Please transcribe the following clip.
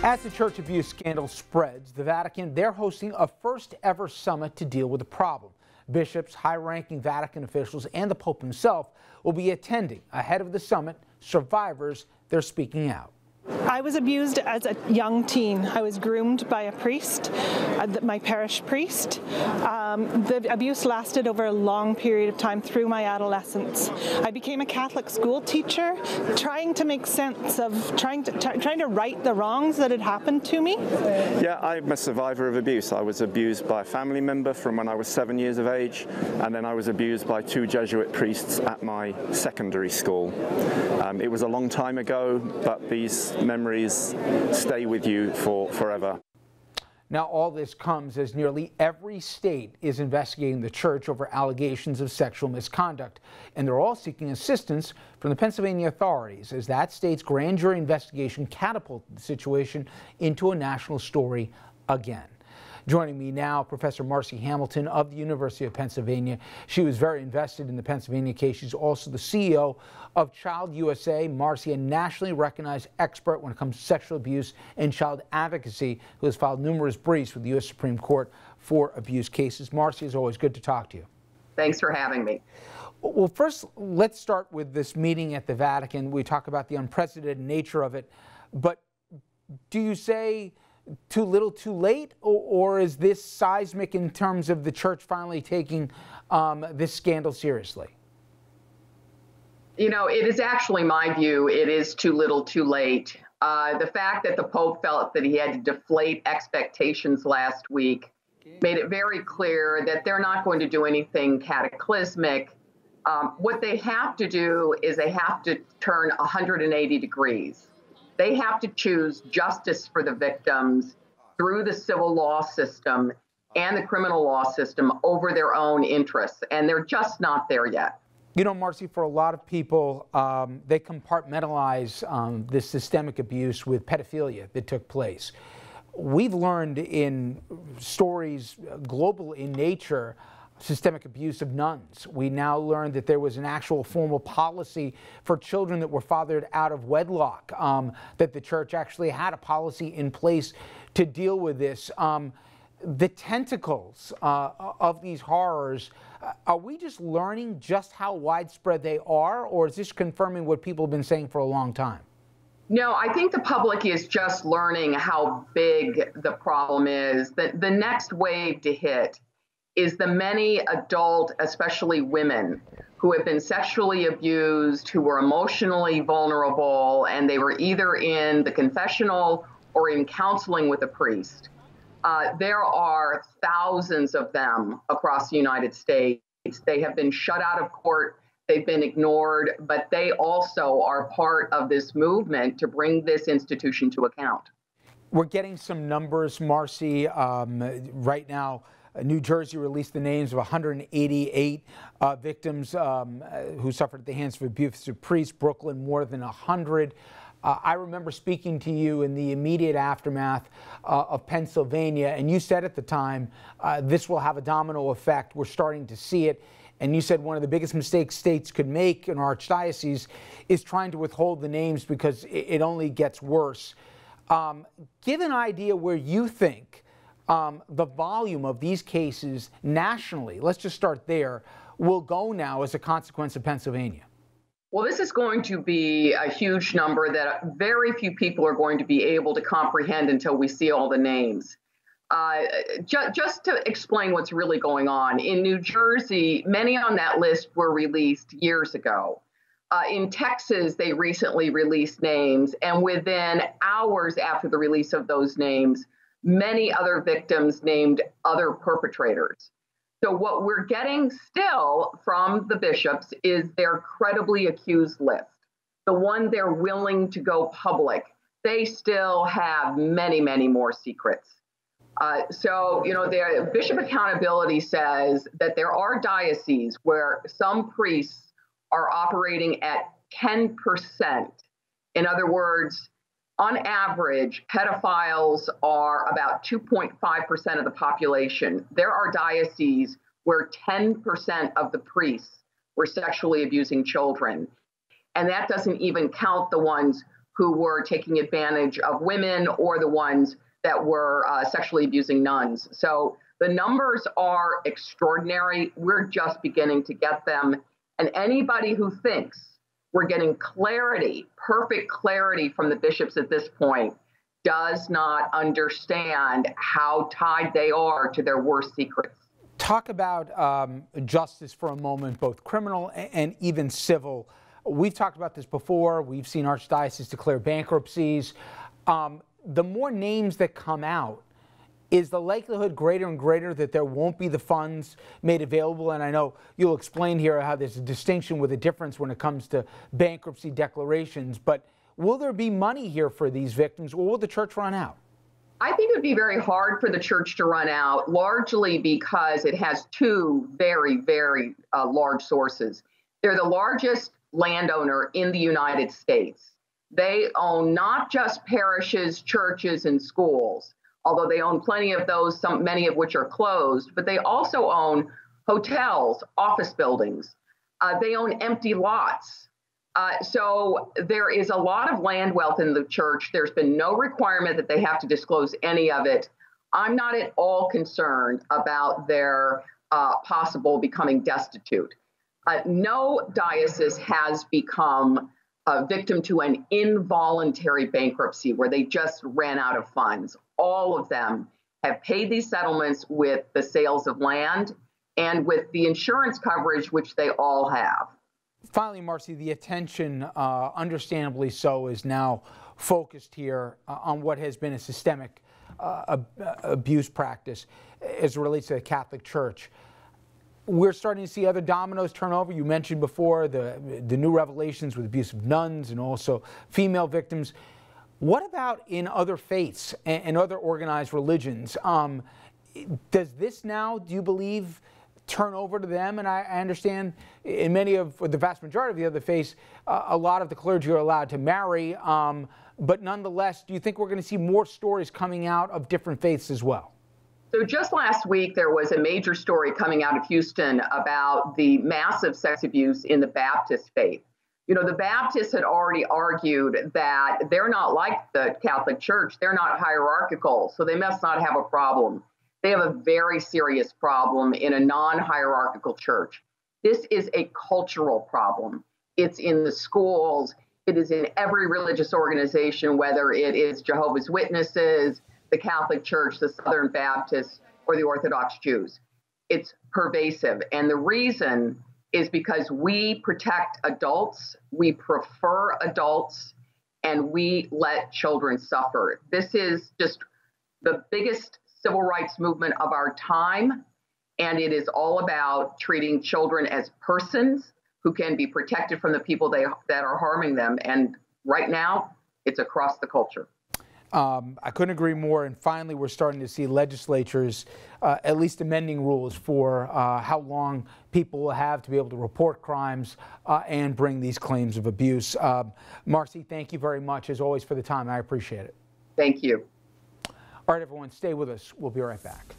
As the church abuse scandal spreads, the Vatican, they're hosting a first ever summit to deal with the problem. Bishops, high-ranking Vatican officials, and the Pope himself will be attending. Ahead of the summit, survivors, they're speaking out. I was abused as a young teen. I was groomed by a priest, my parish priest. The abuse lasted over a long period of time through my adolescence. I became a Catholic school teacher, trying to make sense of trying to right the wrongs that had happened to me. Yeah, I'm a survivor of abuse. I was abused by a family member from when I was 7 years of age, and then I was abused by 2 Jesuit priests at my secondary school. It was a long time ago, but these memories stay with you forever. Now, all this comes as nearly every state is investigating the church over allegations of sexual misconduct, and they're all seeking assistance from the Pennsylvania authorities as that state's grand jury investigation catapulted the situation into a national story again. Joining me now, Professor Marcy Hamilton of the University of Pennsylvania. She was very invested in the Pennsylvania case. She's also the CEO of Child USA. Marcy, a nationally recognized expert when it comes to sexual abuse and child advocacy, who has filed numerous briefs with the U.S. Supreme Court for abuse cases. Marcy, it's always good to talk to you. Thanks for having me. Well, first, let's start with this meeting at the Vatican. We talk about the unprecedented nature of it, but do you say too little too late, or is this seismic in terms of the church finally taking this scandal seriously? You know, it is actually my view, it is too little too late. The fact that the Pope felt that he had to deflate expectations last week made it very clear that they're not going to do anything cataclysmic. What they have to do is they have to turn 180 degrees. They have to choose justice for the victims through the civil law system and the criminal law system over their own interests, and they're just not there yet. You know, Marcy, for a lot of people, they compartmentalize this systemic abuse with pedophilia that took place. We've learned in stories global in nature systemic abuse of nuns. We now learned that there was an actual formal policy for children that were fathered out of wedlock, that the church actually had a policy in place to deal with this. The tentacles of these horrors, are we just learning just how widespread they are, or is this confirming what people have been saying for a long time? No, I think the public is just learning how big the problem is. That the next wave to hit is the many adult, especially women, who have been sexually abused, who were emotionally vulnerable, and they were either in the confessional or in counseling with a priest. There are thousands of them across the United States. They have been shut out of court, they've been ignored, but they also are part of this movement to bring this institution to account. We're getting some numbers, Marcy, right now. New Jersey released the names of 188 victims who suffered at the hands of abusive priests. Brooklyn, more than 100. I remember speaking to you in the immediate aftermath of Pennsylvania, and you said at the time, this will have a domino effect. We're starting to see it. And you said one of the biggest mistakes states could make in our archdiocese is trying to withhold the names because it only gets worse. Give an idea where you think the volume of these cases nationally, let's just start there, will go now as a consequence of Pennsylvania. Well, this is going to be a huge number that very few people are going to be able to comprehend until we see all the names. Just to explain what's really going on, in New Jersey, many on that list were released years ago. In Texas, they recently released names, and within hours after the release of those names, many other victims named other perpetrators. So what we're getting still from the bishops is their credibly accused list, the one they're willing to go public. They still have many, many more secrets. So, you know, the bishop accountability says that there are dioceses where some priests are operating at 10%. In other words, on average, pedophiles are about 2.5% of the population. There are dioceses where 10% of the priests were sexually abusing children. And that doesn't even count the ones who were taking advantage of women or the ones that were sexually abusing nuns. So the numbers are extraordinary. We're just beginning to get them. And anybody who thinks we're getting clarity, perfect clarity from the bishops at this point, does not understand how tied they are to their worst secrets. Talk about justice for a moment, both criminal and even civil. We've talked about this before. We've seen archdioceses declare bankruptcies. The more names that come out, is the likelihood greater and greater that there won't be the funds made available? And I know you'll explain here how there's a distinction with a difference when it comes to bankruptcy declarations, but will there be money here for these victims, or will the church run out? I think it would be very hard for the church to run out, largely because it has two very, very large sources. They're the largest landowner in the United States. They own not just parishes, churches, and schools, although they own plenty of those, many of which are closed, but they also own hotels, office buildings. They own empty lots. So there is a lot of land wealth in the church. There's been no requirement that they have to disclose any of it. I'm not at all concerned about their possible becoming destitute. No diocese has become a victim to an involuntary bankruptcy where they just ran out of funds. All of them have paid these settlements with the sales of land and with the insurance coverage, which they all have. Finally, Marcy, the attention, understandably so, is now focused here on what has been a systemic abuse practice as it relates to the Catholic Church. We're starting to see other dominoes turn over. You mentioned before the new revelations with abuse of nuns and also female victims. What about in other faiths and other organized religions? Does this now, do you believe, turn over to them? And I understand in many of the vast majority of the other faiths, a lot of the clergy are allowed to marry. But nonetheless, do you think we're going to see more stories coming out of different faiths as well? So just last week, there was a major story coming out of Houston about the massive sex abuse in the Baptist faith. You know, the Baptists had already argued that they're not like the Catholic Church. They're not hierarchical, so they must not have a problem. They have a very serious problem in a non-hierarchical church. This is a cultural problem. It's in the schools. It is in every religious organization, whether it is Jehovah's Witnesses, the Catholic Church, the Southern Baptists, or the Orthodox Jews. It's pervasive. And the reason is because we protect adults, we prefer adults, and we let children suffer. This is just the biggest civil rights movement of our time, and it is all about treating children as persons who can be protected from the people that are harming them. And right now, it's across the culture. I couldn't agree more. And finally, we're starting to see legislatures at least amending rules for how long people will have to be able to report crimes and bring these claims of abuse. Marcy, thank you very much, as always, for the time. I appreciate it. Thank you. All right, everyone, stay with us. We'll be right back.